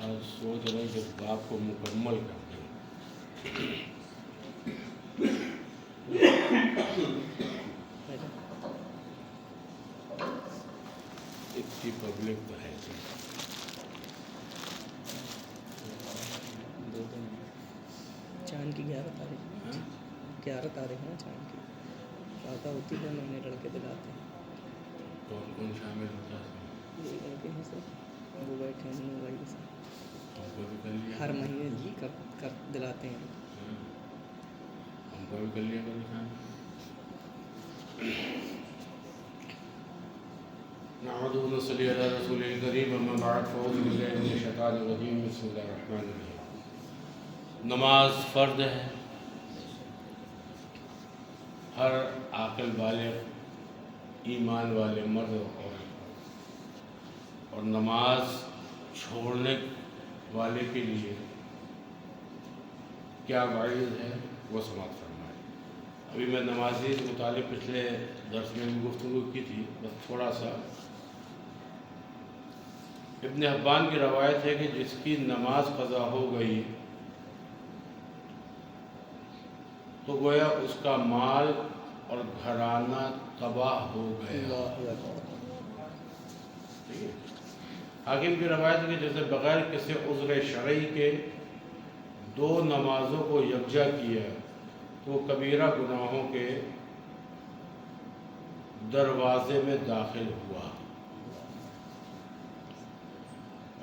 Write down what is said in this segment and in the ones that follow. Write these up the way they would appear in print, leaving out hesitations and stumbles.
آج سوچ رہے کہ باپ کو مکمل کر دیں. اتنی پبلک تو ہے کہ چاند کی 11 تاریخ 11 تاریخ نا چاند کی فاتح ہوتی ہے نئے لڑکے دلاتے ہیں. کون کون شامل ہوتا ہے؟ یہ لڑکے ہیں سر وہ بیٹھے ہیں دونوں بھائی کے ساتھ ہم کو بھی کر لیا ہر مہینے جی کر دلاتے ہیں. ہم کو بھی کر لیا کرو شامل. نحمدہ و نصلی علی رسول الکریم اما بعد فاعوذ باللہ من الشیطان الرجیم بسم اللہ الرحمن الرحیم. نماز فرض ہے. ہر عاقل بالغ ایمان والے مرد اور نماز چھوڑنے والے کے لیے کیا وعید ہے وہ سماعت فرمائے. ابھی میں نمازی کے متعلق پچھلے درس میں بھی گفتگو کی تھی. بس تھوڑا سا ابن حبان کی روایت ہے کہ جس کی نماز قضا ہو گئی تو گویا اس کا مال اور گھرانہ تباہ ہو گیا. حاکم کی روایت ہے کہ جیسے بغیر کسی عذر شرعی کے 2 نمازوں کو یکجا کیا تو وہ کبیرہ گناہوں کے دروازے میں داخل ہوا.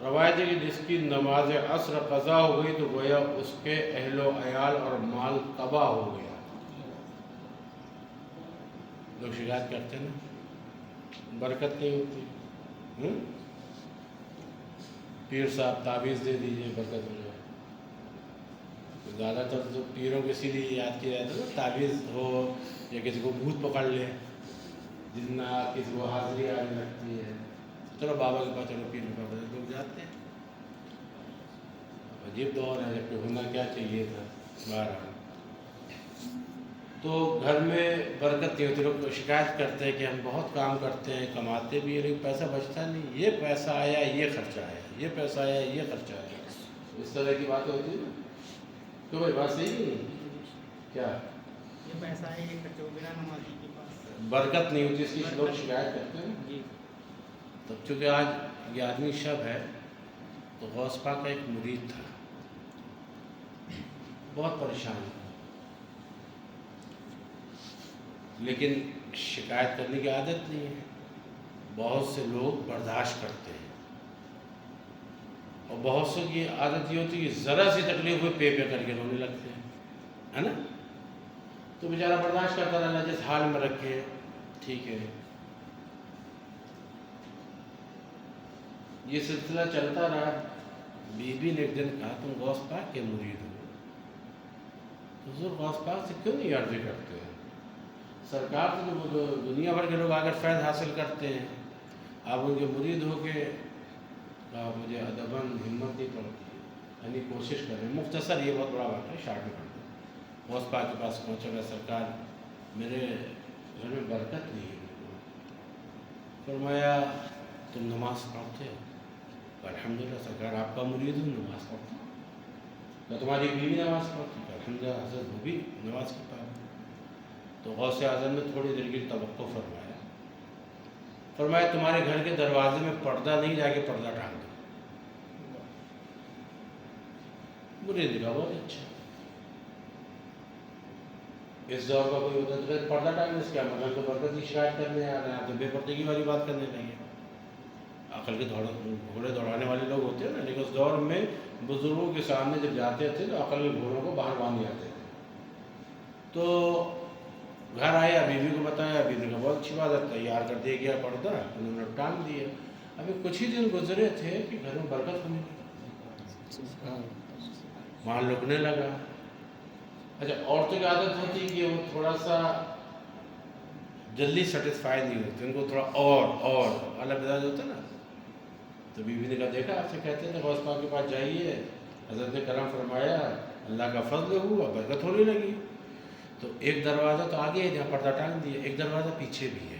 روایت ہے کہ جس کی نماز عصر قضا ہو گئی تو گویا اس کے اہل و عیال اور مال تباہ ہو گیا. لوگ شکایت کرتے ہیں نا برکت نہیں ہوتی. پیر صاحب تعویذ دے دیجئے برکت ہو جائے. زیادہ تر تو پیروں کے اسی لیے یاد کیا جاتا ہے نا تعویذ ہو یا کسی کو بھوت پکڑ لے جتنا کسی کو حاضری آنے لگتی ہے چلو بابا کے پاس چلو پیر کے پاس لوگ جاتے ہیں. عجیب دور ہے جب کہ ہونا کیا چاہیے تھا. بہرحال تو گھر میں برکت نہیں ہوتی. لوگ شکایت کرتے ہیں کہ ہم بہت کام کرتے ہیں کماتے بھی ہیں لیکن پیسہ بچتا نہیں. یہ پیسہ آیا یہ خرچہ آیا یہ پیسہ آیا یہ خرچہ آیا. اس طرح کی باتیں ہوتی ہیں نا. تو بھائی بات صحیح نہیں کیا یہ پیسہ ہے یہ خرچ ہو بنا نمازی کے پاس برکت نہیں ہوتی. اس کی لوگ شکایت کرتے ہیں. تب چونکہ آج 11ویں شب ہے تو غوث پاک کا ایک مرید تھا بہت پریشان تھا لیکن شکایت کرنے کی عادت نہیں ہے. بہت سے لوگ برداشت کرتے ہیں اور بہت سے کی عادت یہ ہوتی ہے کہ ذرا سی تکلیف ہوئی پے کر کے رونے لگتے ہیں ہے نا. تو بیچارہ برداشت کرتا رہنا جس حال میں رکھے ٹھیک ہے. یہ سلسلہ چلتا رہا. بی نے ایک دن کہا تم غوث پاک کے مرید ہو تو حضور غوث پاک سے کیوں نہیں عرض کرتے ہیں؟ سرکار سے جو دنیا بھر کے لوگ آ کر فیض حاصل کرتے ہیں آپ ان کے مرید ہو کے کہا مجھے ادباً ہمت نہیں پڑتی یعنی کوشش کریں. مختصر یہ بہت بڑا بات ہے شارٹ میں کر دیں. غوث پاک کے پاس پہنچا گیا سرکار میرے گھر میں برکت نہیں ہے. فرمایا تم نماز پڑھتے ہو؟ الحمدللہ سرکار آپ کا مرید ہوں نماز پڑھتا ہوں. میں تمہاری بیوی نماز پڑھتی ہوں؟ الحمدللہ حضرت وہ بھی نماز کی پابند. تو غوث اعظم نے تھوڑی دیر کی توقع فرمایا تمہارے گھر کے دروازے میں پردہ نہیں جا کے پردہ ٹانگ دو. مرید کا بہت اچھا. اس دور کا کوئی ہوتا ہے پردہ ٹانگنے سے کیا مگر تو برکت کی شکایت کرنے آ رہے ہیں. آپ تو بے پردگی والی بات کرنے لگے. عقل کے گھوڑے دوڑانے والے لوگ ہوتے ہیں نا لیکن اس دور میں بزرگوں کے سامنے جب جاتے تھے تو عقل کے گھوڑوں کو باہر باندھ جاتے تھے. تو گھر آیا بیوی کو بتایا. بیوی نے بہت اچھی بات ہے تیار کر دیا گیا پردہ انہوں نے ٹانگ دیا. ابھی کچھ ہی دن گزرے تھے کہ گھر میں برکت ہونے لگی مال لکنے لگا. اچھا عورتوں کی عادت ہوتی کہ وہ تھوڑا سا جلدی سیٹسفائی نہیں ہوتے ان کو تھوڑا اور الگ مزاج ہوتا ہے نا. تو بیوی نے کہا دیکھا آپ سے کہتے تھے غوث پاک کے پاس جائیے حضرت نے کرم فرمایا اللہ کا فضل ہوا برکت ہونے لگی. تو ایک دروازہ تو آگے ہے جہاں پردہ ٹانگ دیا ایک دروازہ پیچھے بھی ہے.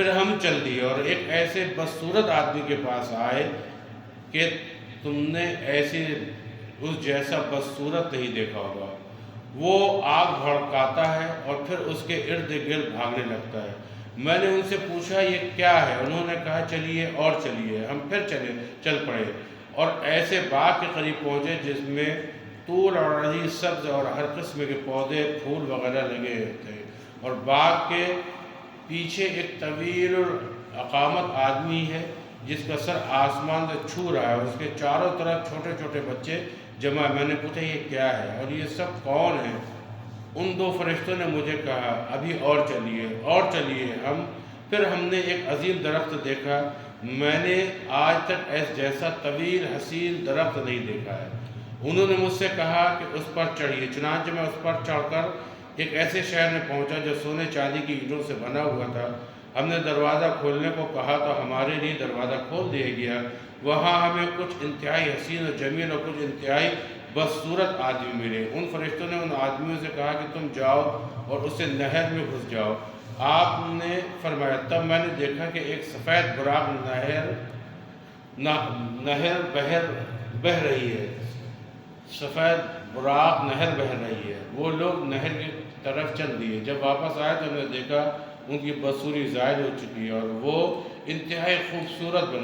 پھر ہم چل دیے اور ایک ایسے بدصورت آدمی کے پاس آئے کہ تم نے ایسے اس جیسا بدصورت نہیں دیکھا ہوگا. وہ آگ بھڑکاتا ہے اور پھر اس کے ارد گرد بھاگنے لگتا ہے. میں نے ان سے پوچھا یہ کیا ہے؟ انہوں نے کہا چلیے اور چلیے. ہم پھر چل پڑے اور ایسے باغ کے قریب پہنچے جس میں طول اور عریض سبز اور ہر قسم کے پودے پھول وغیرہ لگے تھے، اور باغ کے پیچھے ایک طویل اقامت آدمی ہے جس کا سر آسمان سے چھو رہا ہے اور اس کے چاروں طرف چھوٹے چھوٹے بچے جمع. میں نے پوچھا یہ کیا ہے اور یہ سب کون ہیں؟ ان دو فرشتوں نے مجھے کہا ابھی اور چلیے اور چلیے. پھر ہم نے ایک عظیم درخت دیکھا. میں نے آج تک ایس جیسا طویل حسین درخت نہیں دیکھا ہے. انہوں نے مجھ سے کہا کہ اس پر چڑھیے. چنانچہ میں اس پر چڑھ کر ایک ایسے شہر میں پہنچا جو سونے چاندی کی اینٹوں سے بنا ہوا تھا. ہم نے دروازہ کھولنے کو کہا تو ہمارے لیے دروازہ کھول دیا گیا. وہاں ہمیں کچھ انتہائی حسین و جمیل اور کچھ انتہائی بدصورت آدمی ملے. ان فرشتوں نے ان آدمیوں سے کہا کہ تم جاؤ اور اسے نہر میں گھس جاؤ. آپ نے فرمایا. تب میں نے دیکھا کہ ایک سفید براق نہر بہہ رہی ہے. سفید براق نہر بہہ رہی ہے. وہ لوگ نہر کی طرف چل دیے. جب واپس آئے تو ہم نے دیکھا ان کی بدصوری زائد ہو چکی ہے اور وہ انتہائی خوبصورت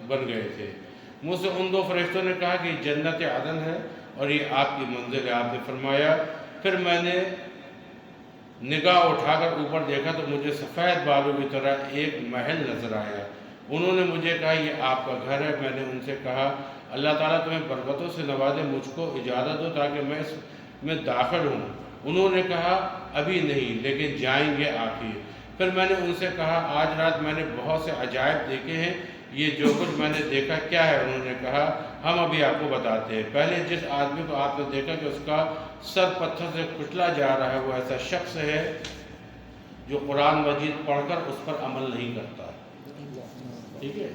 بن گئے تھے. مجھ سے ان دو فرشتوں نے کہا کہ جنت عدن ہے اور یہ آپ کی منزل ہے. آپ نے فرمایا. پھر میں نے نگاہ اٹھا کر اوپر دیکھا تو مجھے سفید بالوں کی طرح ایک محل نظر آیا. انہوں نے مجھے کہا یہ آپ کا گھر ہے. میں نے ان سے کہا اللہ تعالیٰ تمہیں برکتوں سے نوازے, مجھ کو اجازت دو تاکہ میں اس میں داخل ہوں. انہوں نے کہا ابھی نہیں لیکن جائیں گے آپ ہی. پھر میں نے ان سے کہا آج رات میں نے بہت سے عجائب دیکھے ہیں. یہ جو کچھ میں نے دیکھا کیا ہے؟ انہوں نے کہا ہم ابھی آپ کو بتاتے ہیں. پہلے جس آدمی کو آپ نے دیکھا کہ اس کا سر پتھر سے کچلا جا رہا ہے وہ ایسا شخص ہے جو قرآن مجید پڑھ کر اس پر عمل نہیں کرتا. ٹھیک ہے,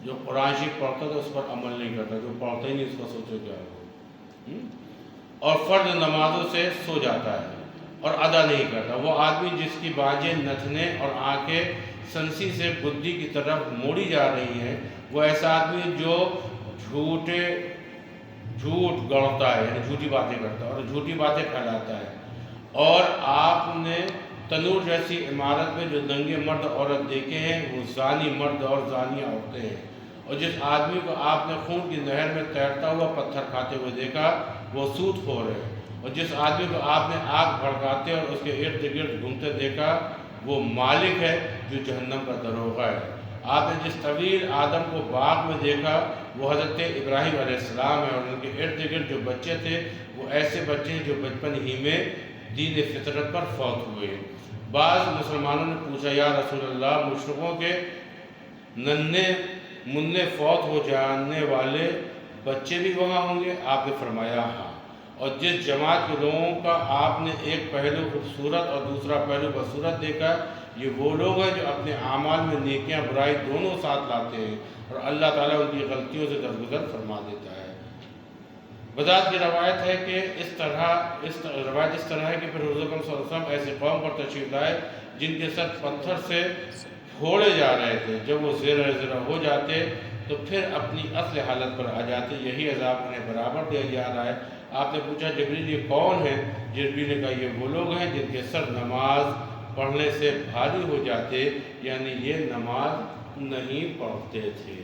جو قرآن شریف پڑھتا تو اس پر عمل نہیں کرتا, جو پڑھتا ہی نہیں اس کا سوچو کیا ہو. اور فرض نمازوں سے سو جاتا ہے اور ادا نہیں کرتا. وہ آدمی جس کی باجیں نتنے اور آنکھیں سنسی سے بدھی کی طرف موڑی جا رہی ہیں, وہ ایسا آدمی جو جھوٹ گڑھتا ہے, یعنی جھوٹی باتیں کرتا ہے اور جھوٹی باتیں پھیلاتا ہے. اور آپ نے تنور جیسی عمارت میں جو ننگے مرد عورت دیکھے ہیں وہ زانی مرد اور زانی عورتیں ہیں. اور جس آدمی کو آپ نے خون کی نہر میں تیرتا ہوا پتھر کھاتے ہوئے دیکھا وہ سود خور ہے. اور جس آدمی کو آپ نے آگ بھڑکاتے اور اس کے ارد گرد گھومتے دیکھا وہ مالک ہے جو جہنم کا دروغہ ہے. آپ نے جس طویل آدم کو باغ میں دیکھا وہ حضرت ابراہیم علیہ السلام ہے, اور ان کے ارد گرد جو بچے تھے وہ ایسے بچے ہیں جو بچپن ہی میں دین فطرت پر فوت ہوئے. بعض مسلمانوں نے پوچھا یا رسول اللہ مشرکوں کے ننھے منھے فوت ہو جانے والے بچے بھی وہاں ہوں گے؟ آپ نے فرمایا ہاں. اور جس جماعت کے لوگوں کا آپ نے ایک پہلو خوبصورت اور دوسرا پہلو بدصورت دیکھا یہ وہ لوگ ہیں جو اپنے اعمال میں نیکیاں برائی دونوں ساتھ لاتے ہیں اور اللہ تعالیٰ ان کی غلطیوں سے درگزر فرما دیتا ہے. بذات کی روایت ہے کہ اس طرح ہے کہ پھر حضور صلی اللہ علیہ وسلم ایسے قوم پر تشریف لائے جن کے سر پتھر سے پھوڑے جا رہے تھے. جب وہ زیرہ ہو جاتے تو پھر اپنی اصل حالت پر آ جاتے. یہی عذاب انہیں برابر دیا جا رہا ہے. آپ نے پوچھا جبریل یہ کون ہے؟ جبریل نے کہا یہ وہ لوگ ہیں جن کے سر نماز پڑھنے سے بھاری ہو جاتے, یعنی یہ نماز نہیں پڑھتے تھے.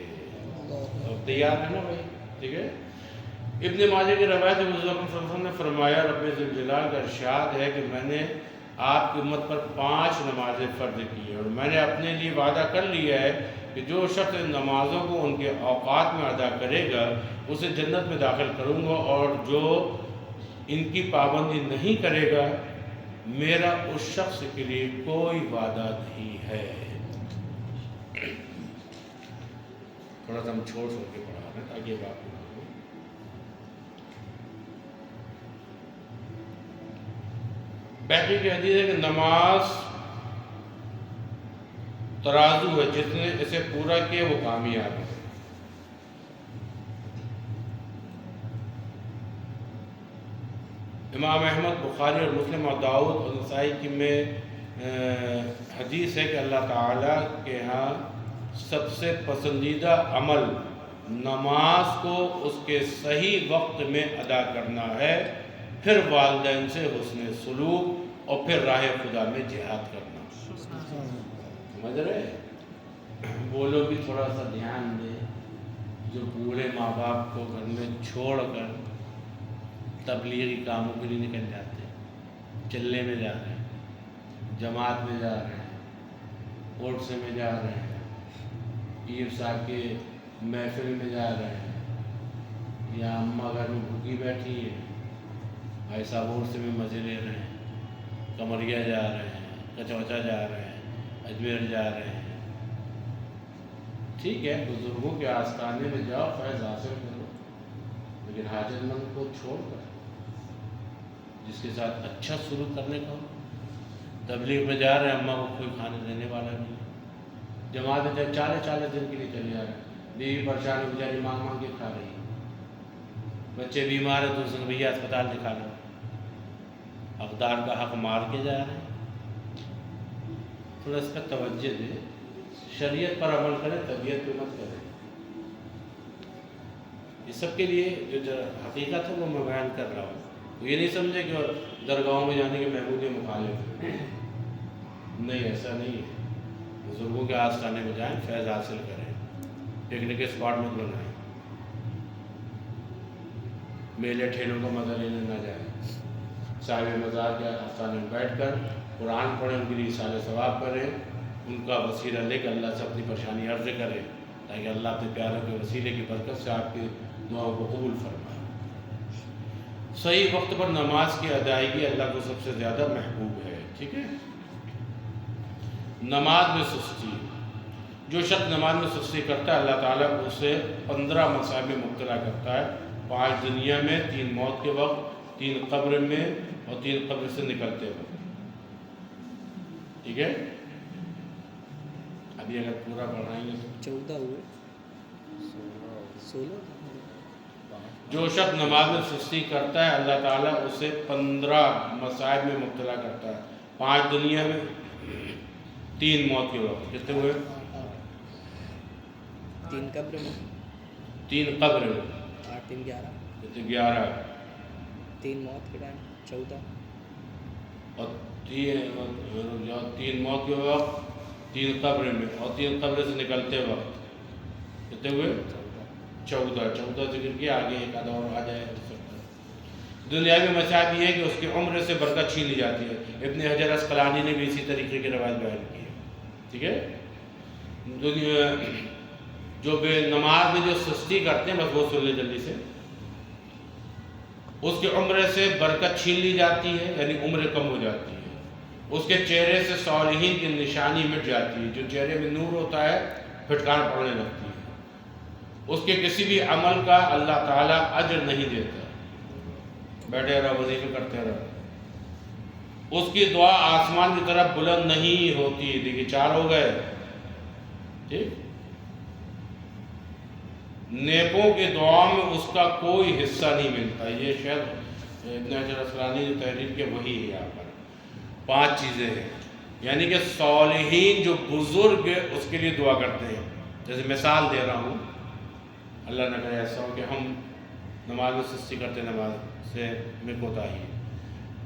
تیار ہے نا بھائی؟ ٹھیک ہے. ابن ماجہ کی روایت میں حضور صلی اللہ علیہ وسلم نے فرمایا رب ذوالجلال کا ارشاد ہے کہ میں نے آپ کی امت پر 5 نمازیں فرض کی ہیں اور میں نے اپنے لیے وعدہ کر لیا ہے کہ جو شخص ان نمازوں کو ان کے اوقات میں ادا کرے گا اسے جنت میں داخل کروں گا, اور جو ان کی پابندی نہیں کرے گا میرا اس شخص کے لیے کوئی وعدہ نہیں ہے. تھوڑا سا ہم چھوڑ کے پڑھا رہے ہیں تاکہ یہ بات بیٹھنے کی حدیث ہے کہ نماز ترازو ہے, جس نے اسے پورا کیا وہ کامیاب ہے. امام احمد, بخاری اور مسلم اور داؤد اور نسائی کی میں حدیث ہے کہ اللہ تعالیٰ کے ہاں سب سے پسندیدہ عمل نماز کو اس کے صحیح وقت میں ادا کرنا ہے، پھر والدین سے حسن سلوک اور پھر راہ خدا میں جہاد کرنا۔ سمجھ رہے؟ وہ لوگ بھی تھوڑا سا دھیان دیں جو بوڑھے ماں باپ کو گھر میں چھوڑ کر تبلیغی کاموں کے لیے نکل جاتے ہیں، چلنے میں جا رہے ہیں، جماعت میں جا رہے ہیں، عرس میں جا رہے ہیں، پیر صاحب کے محفل میں جا رہے ہیں، یا اماں گھر میں بھوکی بیٹھی ہے، بھائی صاحب عرس میں مزے لے رہے ہیں، کمریا جا رہے ہیں، کچوچا جا رہے ہیں، اجمیر جا رہے ہیں۔ ٹھیک ہے، بزرگوں کے آستانے میں جاؤ، فیض حاصل کرو، لیکن حاجت مند کو چھوڑ کر جس کے ساتھ اچھا سلوک کرنے کا ہو۔ تبلیغ میں جا رہے ہیں، اماں کو کوئی کھانے دینے والا نہیں، جماعت میں 40 دن کے لیے چلے جا رہے ہیں، بیوی پریشان ہے، بیچاری مانگ مانگ کے کھا رہی ہے، بچے بیمار ہیں تو اس نے بھیا اسپتال دکھا لو، اقدار کا حق مار کے جا رہے ہیں۔ تھوڑا اس کا توجہ دے، شریعت پر عمل کریں، طبیعت پہ مت کریں۔ یہ سب کے لیے جو حقیقت ہے وہ میں بیان کر رہا ہوں۔ یہ نہیں سمجھے کہ درگاہوں میں جانے کے محمود مخالف ہیں، نہیں، ایسا نہیں ہے۔ بزرگوں کے آستانے میں جائیں، فیض حاصل کریں، پکنک اسپاٹ مت بنائیں، میلے ٹھیلوں کا مزہ لینے نہ جائیں، صاحب مزار کے آستانے میں بیٹھ کر قرآن پڑھیں، ان کے لیے اصالہ ثواب کریں، ان کا وسیلہ لے کر اللہ سے اپنی پریشانی عرض کریں، تاکہ اللہ اپنے پیاروں کے وسیلے کی برکت سے آپ کی دعاؤں کو قبول فرمائے۔ صحیح وقت پر نماز کی ادائیگی اللہ کو سب سے زیادہ محبوب ہے، ٹھیک ہے۔ نماز میں سستی، جو شخص نماز میں سستی کرتا ہے اللہ تعالیٰ اسے 15 مصائب میں مبتلا کرتا ہے، 5 دنیا میں، 3 موت کے وقت، 3 قبر میں اور 3 قبر سے نکلتے وقت، ٹھیک ہے۔ ابھی اگر پورا پڑھائیں گے 14 ہوئے، 16۔ جو شخص نماز میں سستی کرتا ہے اللہ تعالیٰ اسے 15 مصائب میں مبتلا کرتا ہے، 5 دنیا میں، 3 موت کے وقت، کتنے ہوئے؟ 3 قبر میں، 3 قبر میں، 8 3 11، کتنے؟ 11، 3 موت کے ٹائم 14، اور 3 موت کے وقت، 3 قبر میں، اور 3 قبر سے نکلتے وقت کتنے ہوئے؟ 14 ذکر کیا، آگے ایک آدھا اور آ جائے۔ دنیاوی مصائب یہ ہے کہ اس کی عمر سے برکت چھین لی جاتی ہے، ابن حجر اسقلانی نے بھی اسی طریقے کی روایت بیان کی ہے، ٹھیک ہے۔ دنیا جو بے نماز میں جو سستی کرتے ہیں، بس وہ سن لے جلدی سے، اس کی عمر سے برکت چھین لی جاتی ہے، یعنی عمر کم ہو جاتی ہے، اس کے چہرے سے صالحین کی نشانی مٹ جاتی ہے، جو چہرے میں نور ہوتا ہے پھٹکار پڑنے لگتی ہے، اس کے کسی بھی عمل کا اللہ تعالیٰ اجر نہیں دیتا، بیٹھے رہو وظیفے کرتے رہو، اس کی دعا آسمان کی طرف بلند نہیں ہوتی۔ دیکھیے 4 ہو گئے، ٹھیک۔ نیکوں کی دعا میں اس کا کوئی حصہ نہیں ملتا، یہ شاید ابن حجر اسقلانی جو تحریر کے وہی ہے، یہاں پر 5 چیزیں ہیں، یعنی کہ صالحین جو بزرگ اس کے لیے دعا کرتے ہیں۔ جیسے مثال دے رہا ہوں، اللہ نہ کرے ایسا ہو کہ ہم نماز میں سستی کرتے، نماز سے میں کوتاہی ہے،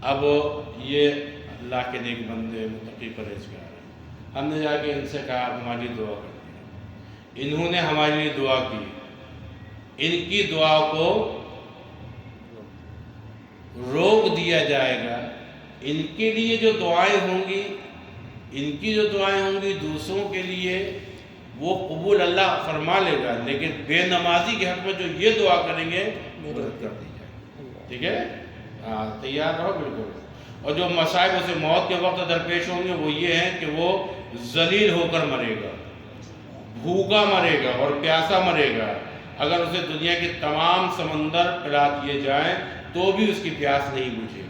اب یہ اللہ کے نیک بندے متقی پرہیزگار ہیں، ہم نے جا کے ان سے کہا آپ ہماری دعا کرتے ہیں، انہوں نے ہمارے لیے دعا کی، ان کی دعا کو روک دیا جائے گا، ان کے لیے جو دعائیں ہوں گی، ان کی جو دعائیں ہوں گی دوسروں کے لیے وہ قبول اللہ فرما لے گا، لیکن بے نمازی کے حق میں جو یہ دعا کریں گے مدد کر دی جائے، ٹھیک ہے۔ ہاں تیار رہو بالکل۔ اور جو مصائب اسے موت کے وقت درپیش ہوں گے وہ یہ ہیں کہ وہ ذلیل ہو کر مرے گا، بھوکا مرے گا اور پیاسا مرے گا، اگر اسے دنیا کے تمام سمندر پلا دیے جائیں تو بھی اس کی پیاس نہیں بجھے گی،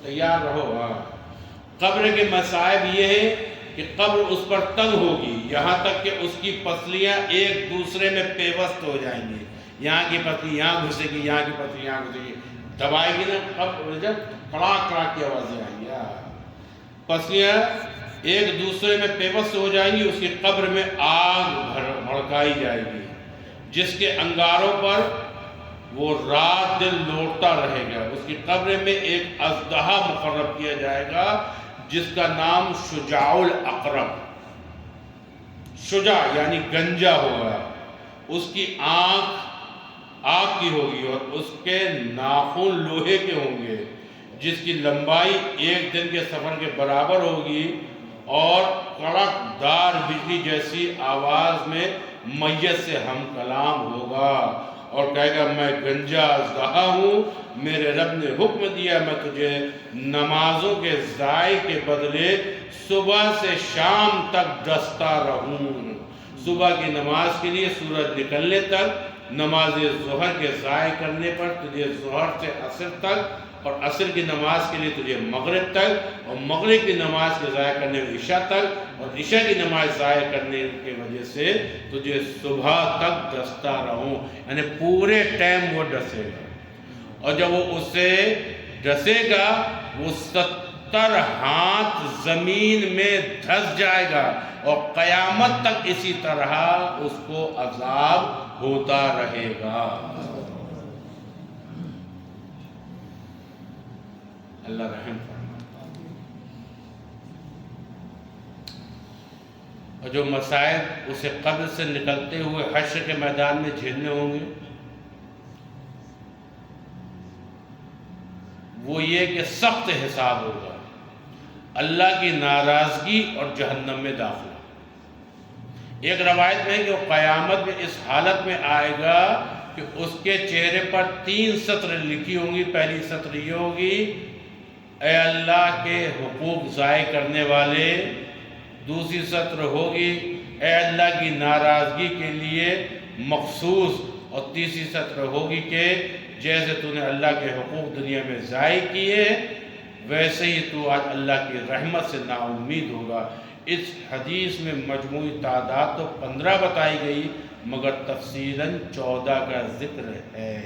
تیار رہو۔ ہاں قبر کے مصائب یہ ہے کہ قبر اس پر تنگ ہوگی، یہاں تک کہ اس کی پسلیاں ایک دوسرے میں پیوست ہو جائیں گی، یہاں کی پسلی یہاں گھسے گی، یہاں کی پسلی یہاں گھسے گی، دبائے گی نا قبر، جب کڑاک کڑاک کی آوازیں آئیں گی، پسلیاں ایک دوسرے میں پیوست ہو جائیں گی، اس کی قبر میں آگ بھڑکائی جائے گی جس کے انگاروں پر وہ رات دن لوٹتا رہے گا۔ اس کی قبر میں ایک اژدہا مقرر کیا جائے گا جس کا نام شجاع الاقرب، شجاع یعنی گنجا ہوگا، اس کی آنکھ آگ کی ہوگی اور اس کے ناخن لوہے کے ہوں گے، جس کی لمبائی ایک دن کے سفر کے برابر ہوگی اور کڑک دار بجلی جیسی آواز میں میت سے ہم کلام ہوگا اور کہے گا میں گنجا اژدہا ہوں، میرے رب نے حکم دیا میں تجھے نمازوں کے ضائع کے بدلے صبح سے شام تک ڈستا رہوں۔ صبح کی نماز کے لیے سورج نکلنے تک، نماز ظہر کے ضائع کرنے پر تجھے ظہر سے عصر تک، اور عصر کی نماز کے لیے تجھے مغرب تک، اور مغرب کی نماز کے ضائع کرنے میں عشاء تک، اور عشاء کی نماز ضائع کرنے کی وجہ سے تجھے صبح تک ڈستا رہوں، یعنی پورے ٹائم وہ ڈسے گا۔ اور جب وہ اسے ڈسے گا وہ 70 ہاتھ زمین میں دھس جائے گا اور قیامت تک اسی طرح اس کو عذاب ہوتا رہے گا۔ اللہ رحم فرمائے۔ اور جو مسائل اسے قبر سے نکلتے ہوئے حشر کے میدان میں جھیلنے ہوں گے وہ یہ کہ سخت حساب ہوگا، اللہ کی ناراضگی اور جہنم میں داخلہ۔ ایک روایت میں ہے کہ وہ قیامت میں اس حالت میں آئے گا کہ اس کے چہرے پر 3 سطر لکھی ہوں گی۔ پہلی سطر یہ ہوگی اے اللہ کے حقوق ضائع کرنے والے، دوسری سطر ہوگی اے اللہ کی ناراضگی کے لیے مخصوص، اور تیسری سطر ہوگی کہ جیسے تو نے اللہ کے حقوق دنیا میں ضائع کیے ویسے ہی تو آج اللہ کی رحمت سے نا امید ہوگا۔ اس حدیث میں مجموعی تعداد تو 15 بتائی گئی مگر تفصیلاً 14 کا ذکر ہے۔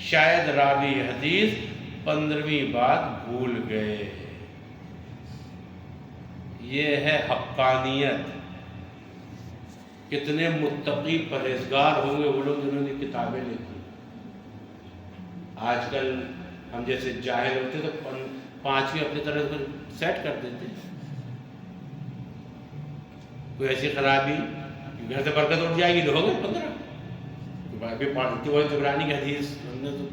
شاید راوی حدیث 15ویں بات بھول گئے۔ یہ ہے حقانیت۔ کتنے متقی پرہیزگار ہوں گے وہ لوگ جنہوں نے کتابیں لکھی۔ آج کل ہم جیسے جاہل ہوتے تو 5ویں اپنی طرح سے سیٹ کر دیتے، کوئی ایسی خرابی گھر سے برکت اٹھ جائے گی تو ہو گئے 15۔ وہی طبرانی کی حدیث ہم نے تو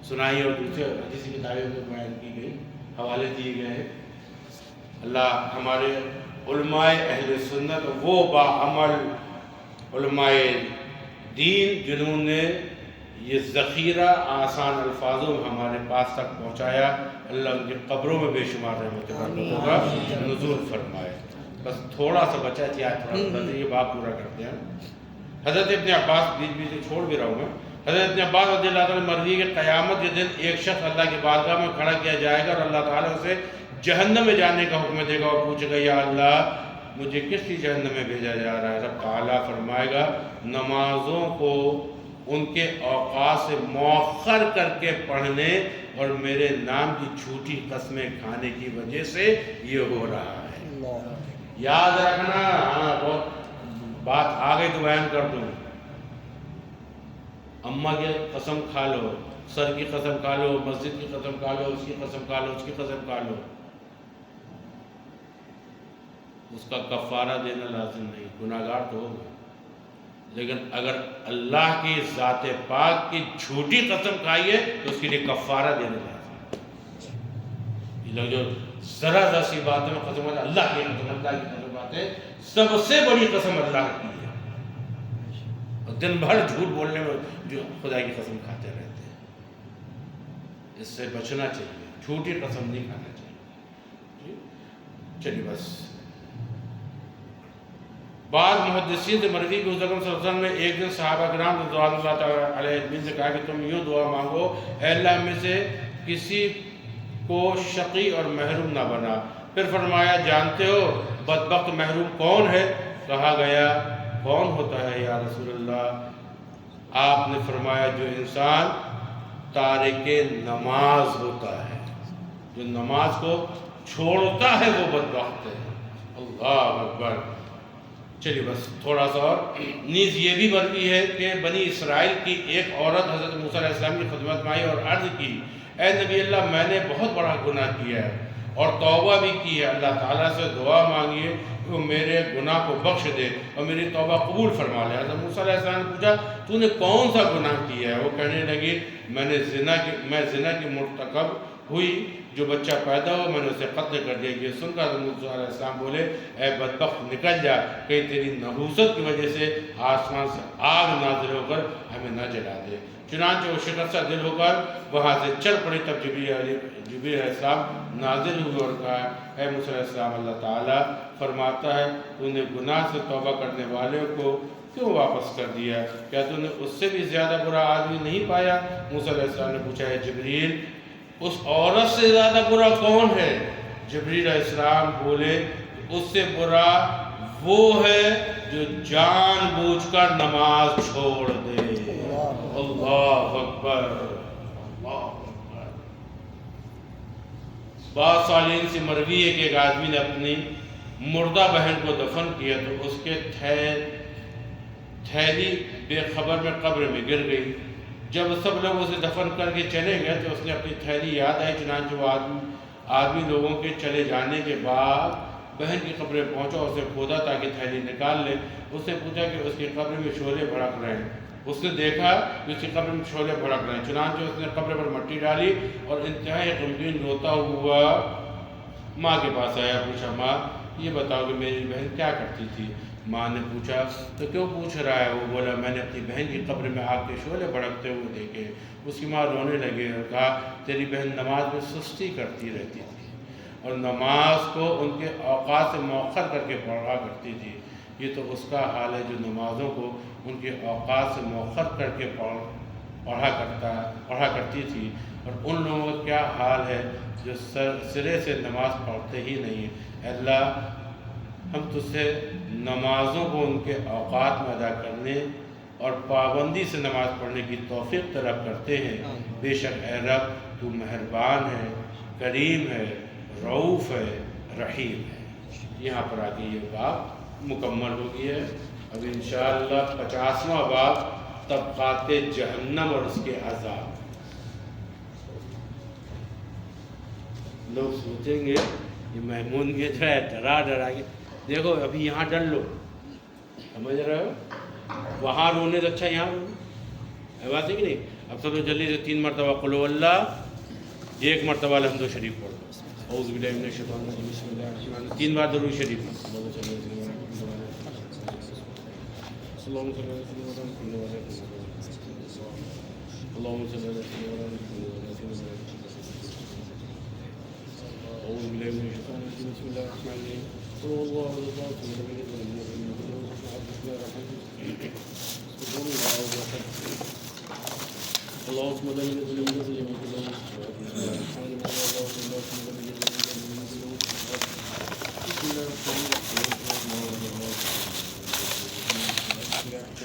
سنائی اور دوسرے حدیث کی کتابیں میں بیان کی گئی، حوالے دیے گئے ہیں۔ اللہ ہمارے علماء اہل سنت وہ باعمل علماء دین جنہوں نے یہ ذخیرہ آسان الفاظوں میں ہمارے پاس تک پہنچایا، اللہ ان کی قبروں میں بے شمار رحمت برکتوں کا نزول فرمائے۔ بس تھوڑا سا بچا تھی آج تھوڑا سا یہ بات پورا کرتے ہیں۔ حضرت ابن عباس بیچ بیچ چھوڑ بھی رہا ہوں میں، حضرت ابن عباس رضی اللہ تعالیٰ مرضی کہ قیامت کے دن ایک شخص اللہ کی بارگاہ میں کھڑا کیا جائے گا اور اللہ تعالیٰ اسے جہنم میں جانے کا حکم دے گا اور پوچھے گا یا اللہ مجھے کس لیے جہنم میں بھیجا جا رہا ہے؟ رب تعالیٰ فرمائے گا نمازوں کو ان کے اوقات سے مؤخر کر کے پڑھنے اور میرے نام کی جھوٹی قسمیں کھانے کی وجہ سے یہ ہو رہا ہے۔ یاد رکھنا، ہاں بہت بات آ گئی تو بیان کر دوں۔ اماں کی قسم کھا لو، سر کی قسم کھا لو، مسجد کی قسم کھا لو، اس کی قسم کھا لو، اس کی قسم کھا لو، اس کا کفارہ دینا لازم نہیں، گناہگار تو ہوگا، لیکن اگر اللہ کی ذات پاک کی جھوٹی قسم کھائیے تو اس کے لیے کفارہ دینا لازم ہے۔ یہ لوگ جو ذرا ذرا سی باتوں میں قسم کھاتے ہیں، اللہ کی قسم، اللہ کی قسم کھاتے ہیں، سب سے بڑی قسم اللہ کی ہے، اور دن بھر جھوٹ بولنے میں جو خدا کی قسم کھاتے رہتے ہیں۔ اس سے بچنا چاہیے، جھوٹی قسم نہیں کھانا چاہیے۔ چلیے بس بعض محدثین سے مروی کہ حضرت صلی اللہ علیہ وسلم نے ایک دن صحابہ کرام رضوان اللہ تعالیٰ علیہ اجمعین سے کہا کہ تم یوں دعا مانگو اے اللہ میں سے کسی کو شقی اور محروم نہ بنا۔ پھر فرمایا جانتے ہو بدبخت محروم کون ہے؟ کہا گیا کون ہوتا ہے یا رسول اللہ؟ آپ نے فرمایا جو انسان تارک نماز ہوتا ہے، جو نماز کو چھوڑتا ہے وہ بدبخت ہے۔ اللہ اکبر۔ چلیے بس تھوڑا سا اور۔ نیز یہ بھی مروی ہے کہ بنی اسرائیل کی ایک عورت حضرت موسیٰ علیہ السلام کی خدمت میں آئی اور عرض کی، اے نبی اللہ، میں نے بہت بڑا گناہ کیا ہے اور توبہ بھی کی ہے، اللہ تعالیٰ سے دعا مانگیے کہ وہ میرے گناہ کو بخش دے اور میری توبہ قبول فرما لے۔ حضرت موسیٰ علیہ السلام نے پوچھا، تو نے کون سا گناہ کیا ہے؟ وہ کہنے لگی، میں زنا کی مرتکب ہوئی، جو بچہ پیدا ہوا میں نے اسے قتل کر دیا۔ یہ سن کر حضرت موسیٰ علیہ السلام بولے، اے بدبخت نکل جا، کہیں تیری نحوست کی وجہ سے آسمان سے آگ نازل ہو کر ہمیں نہ جلا دے۔ چنانچہ وہ شکستہ دل ہو کر وہاں سے چل پڑی۔ تب جبریل علیہ السلام نازل ہوئے اور کہا، اے موسیٰ علیہ السلام، اللہ تعالیٰ فرماتا ہے تو نے گناہ سے توبہ کرنے والے کو کیوں واپس کر دیا؟ کیا تو نے اس سے بھی زیادہ برا آدمی نہیں پایا؟ موسیٰ علیہ السلام نے پوچھا، اے جبریل، اس عورت سے زیادہ برا کون ہے؟ جبریل علیہ السلام بولے، اس سے برا وہ ہے جو جان بوجھ کر نماز چھوڑ دے۔ اللہ اکبر، اللہ اکبر۔ بعض صالحین سے مروی ہے کہ ایک آدمی نے اپنی مردہ بہن کو دفن کیا تو اس کے تھیلی بے خبر میں قبر میں گر گئی۔ جب سب لوگ اسے دفن کر کے چلے گئے تو اس نے اپنی تھیلی یاد آئی، چنانچہ وہ آدمی لوگوں کے چلے جانے کے بعد بہن کی قبر پہنچا، اسے کھودا تاکہ تھیلی نکال لے۔ اس نے پوچھا کہ اس کی قبر میں شعلے بھڑک رہے ہیں۔ اس نے دیکھا کہ اس کی قبر میں شعلے بھڑک رہے ہیں، چنانچہ اس نے قبر پر مٹی ڈالی اور انتہائی غمگین روتا ہوا ماں کے پاس آیا۔ پوچھا، ماں یہ بتاؤ کہ میری بہن کیا کرتی تھی؟ ماں نے پوچھا، تو کیوں پوچھ رہا ہے؟ وہ بولا، میں نے اپنی بہن کی قبر میں آگ کے شعلے بھڑکتے ہوئے دیکھے۔ اس کی ماں رونے لگی اور کہا، تیری بہن نماز میں سستی کرتی رہتی تھی اور نماز کو ان کے اوقات سے مؤخر کر کے پڑھا کرتی تھی۔ یہ تو اس کا حال ہے جو نمازوں کو ان کے اوقات سے مؤخر کر کے پڑھا کرتی تھی، اور ان لوگوں کا کیا حال ہے جو سرے سے نماز پڑھتے ہی نہیں ہیں۔ اے اللہ، ہم تجھ سے نمازوں کو ان کے اوقات میں ادا کرنے اور پابندی سے نماز پڑھنے کی توفیق طلب کرتے ہیں۔ بے شک اے رب، تو مہربان ہے، کریم ہے، رؤوف ہے، رحیم ہے۔ یہاں پر آگے یہ باب مکمل ہو گئی ہے۔ اب انشاءاللہ 50واں باب طبقات جہنم اور اس کے عذاب۔ لوگ سوچیں گے یہ محمود یہ جو ہے ڈرا کے، دیکھو ابھی یہاں ڈر لو، سمجھ رہے ہو؟ وہاں رونے سے اچھا یہاں رونے، بات ہے کہ نہیں؟ اب سب جلدی سے 3 مرتبہ قل هو اللہ، 1 مرتبہ الحمد شریف پڑھ دو، اعوذ باللہ من الشیطان الرجیم، بسم اللہ الرحمن الرحیم، 3 بار درود شریف پڑھ دو۔ اللہم صلی اللہ علیہ وسلم، اللہم صلی اللہ علیہ وسلم، اعوذ باللہ من الشیطان الرجیم، بسم اللہ الرحمن الرحیم، قل هو اللہ احد، اللہ الصمد، لم یلد ولم یولد ولم یکن له کفوا احد، سبحان اللہ وبحمدہ، اللہ الصمد، لم یلد ولم یولد ولم یکن له کفوا احد، سبحان اللہ اللہ الصمد، لم یلد ولم یولد ولم یکن له کفوا احد، بسم اللہ الرحمن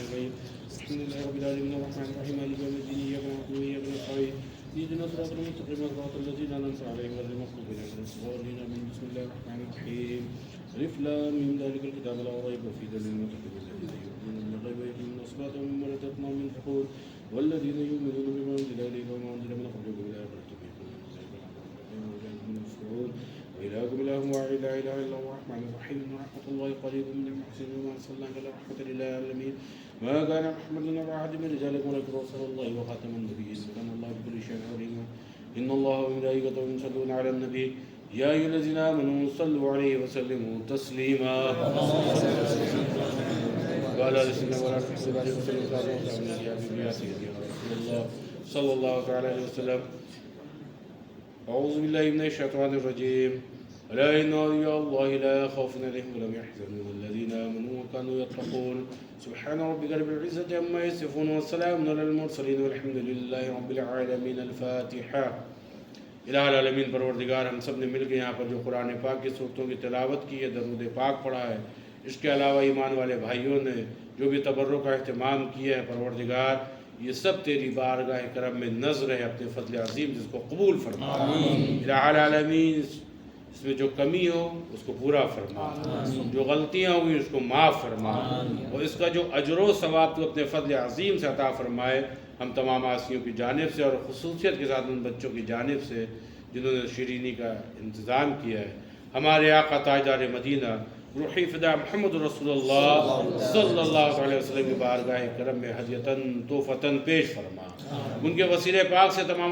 الرحیم، الحمد للہ رب العالمین الرحمن الرحیم مالک یوم الدین، ایاک نعبد و ایاک نستعین، اهدنا الصراط المستقیم صراط الذین انعمت علیہم غیر المغضوب علیہم ولا الضالین، آمین۔ بسم اللہ الرحمن الرحیم، الف لام میم، ذلک الکتاب لا ریب فیہ ھدی للمتقین الذین یؤمنون بالغیب ویقیمون الصلاة ومما رزقناهم ينفقون والذین یؤمنون بما انزل الیک وما انزل من قبلک وبالآخرة هم یوقنون وإلهكم إله واحد لا إله إلا هو الرحمن الرحيم ورحمة الله قريب من المحسنين وما أرسلناك إلا رحمة للعالمين ما كان محمد أبا أحد من رجالكم ولكن رسول الله وخاتم النبيين وكان الله بكل شيء عليما إن الله وملائكته يصلون على النبي يا أيها الذين آمنوا صلوا عليه وسلموا تسليما وعلى آله وسلم وعلى آله وسلم يا سيدي يا رسول الله صلى الله تعالى عليه وسلم أعوذ بالله من الشيطان الرجيم ألا إن أولياء الله لا خوف عليهم ولا هم يحزنون الذين آمنوا وكانوا يتقون سبحان ربك رب العزة عما يصفون والسلام على المرسلين والحمد لله رب العالمين۔ الفاتحة۔ الہ العالمین پروردگار، ہم سب نے مل کے یہاں پر جو قرآن پاک کی صورتوں کی تلاوت کی ہے، درود پاک پڑھا ہے، اس کے علاوہ ایمان والے بھائیوں نے جو بھی تبرک کا اہتمام کیا ہے، پروردگار یہ سب تیری بارگاہ کرم میں نظر ہے، اپنے فضل عظیم جس کو قبول فرما۔ الہ العالمین اس میں جو کمی ہو اس کو پورا فرما، جو غلطیاں ہوئی اس کو معاف فرما، اور اس کا جو اجر و ثواب تو اپنے فضل عظیم سے عطا فرمائے ہم تمام آسیوں کی جانب سے، اور خصوصیت کے ساتھ ان بچوں کی جانب سے جنہوں نے شیرینی کا انتظام کیا ہے۔ ہمارے آقا تاجدار مدینہ روحی فدا محمد رسول اللہ صلی اللہ علیہ وسلم کی بارگاہ کرم میں ہدیتاً تحفتاً پیش فرما، ان کے وسیلے پاک سے تمام